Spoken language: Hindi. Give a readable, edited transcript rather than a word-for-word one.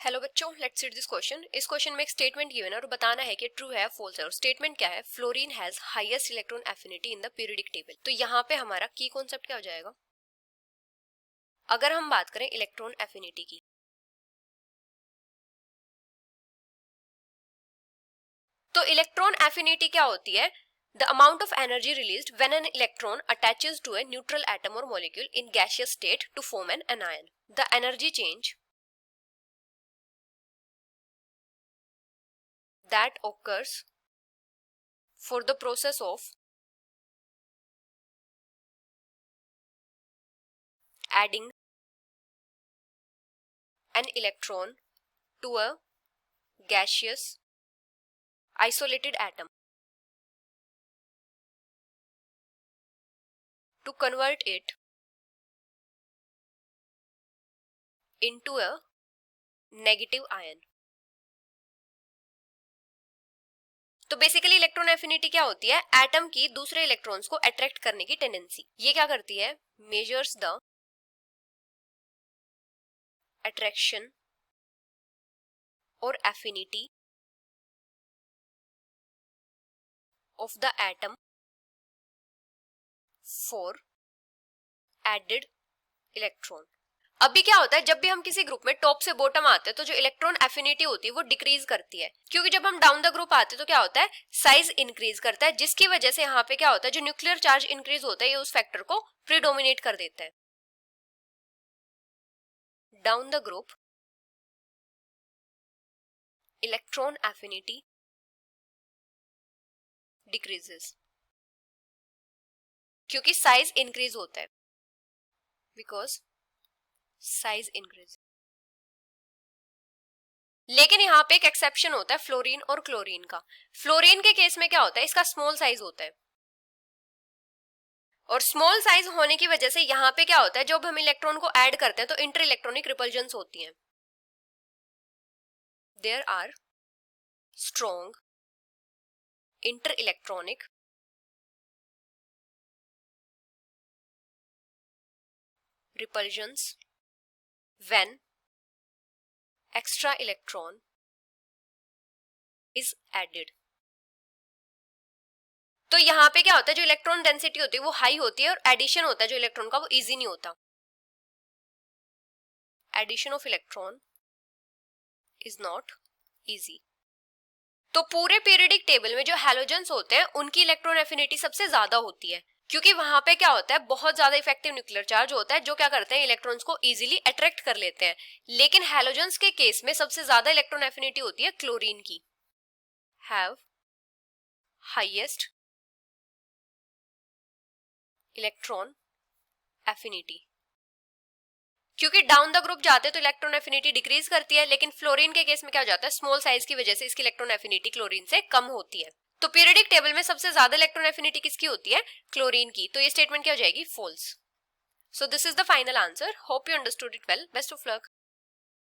हेलो बच्चों, लेट्स रीड दिस क्वेश्चन। इस क्वेश्चन में एक स्टेटमेंट गिवन है और बताना है कि ट्रू है फॉल्स है। और स्टेटमेंट क्या है? Fluorine has highest electron affinity in the periodic table. तो यहाँ पे हमारा की कॉन्सेप्ट क्या हो जाएगा? अगर हम बात करें इलेक्ट्रॉन एफिनिटी की, तो इलेक्ट्रॉन एफिनिटी क्या होती है? The amount of energy released when an electron attaches to a neutral atom और molecule in gaseous state to form an anion. The energy change that occurs for the process of adding an electron to a gaseous isolated atom to convert it into a negative ion। तो बेसिकली इलेक्ट्रॉन एफिनिटी क्या होती है? एटम की दूसरे इलेक्ट्रॉन्स को अट्रैक्ट करने की टेंडेंसी। ये क्या करती है? मेजर्स द अट्रैक्शन और affinity of the atom for added electron. अभी क्या होता है, जब भी हम किसी ग्रुप में टॉप से बॉटम आते हैं तो जो इलेक्ट्रॉन एफिनिटी होती है वो डिक्रीज करती है, क्योंकि जब हम डाउन द ग्रुप आते हैं तो क्या होता है? साइज इंक्रीज करता है, जिसकी वजह से यहाँ पे क्या होता है? जो न्यूक्लियर चार्ज इंक्रीज होता है ये उस फैक्टर को प्रीडोमिनेट कर देता है। Down the group electron affinity decreases, क्योंकि साइज इंक्रीज होता है, बिकॉज साइज इंक्रीज। लेकिन यहाँ पे एक एक्सेप्शन होता है फ्लोरीन और क्लोरीन का। फ्लोरीन के केस में क्या होता है? इसका स्मॉल साइज होता है, और स्मॉल साइज होने की वजह से यहाँ पे क्या होता है? जब हम इलेक्ट्रॉन को ऐड करते हैं तो इंटर इलेक्ट्रॉनिक रिपल्जन्स होती हैं। There are strong inter electronic repulsions when extra electron is added। तो यहाँ पे क्या होता है? जो इलेक्ट्रॉन डेंसिटी होती है वो हाई होती है, और एडिशन होता है जो इलेक्ट्रॉन का वो इजी नहीं होता। Addition of electron is not easy. तो पूरे पीरियोडिक टेबल में जो हैलोजेंस होते हैं उनकी इलेक्ट्रॉन एफिनिटी सबसे ज्यादा होती है, क्योंकि वहां पे क्या होता है? बहुत ज्यादा इफेक्टिव न्यूक्लियर चार्ज होता है जो क्या करते हैं? इलेक्ट्रॉन्स को इजीली अट्रैक्ट कर लेते हैं। लेकिन हैलोजेंस के केस में सबसे ज्यादा इलेक्ट्रॉन एफिनिटी होती है क्लोरीन की। हैव हाईएस्ट इलेक्ट्रॉन एफिनिटी, क्योंकि डाउन द ग्रुप जाते हैं तो इलेक्ट्रॉन एफिनिटी डिक्रीज करती है, लेकिन फ्लोरीन के केस में क्या हो जाता है? स्मॉल साइज की वजह से इसकी इलेक्ट्रॉन एफिनिटी क्लोरीन से कम होती है। तो पीरियोडिक टेबल में सबसे ज्यादा इलेक्ट्रॉन एफिनिटी किसकी होती है? क्लोरीन की। तो ये स्टेटमेंट क्या हो जाएगी? False. So this is the final answer. Hope you understood it well. Best of luck.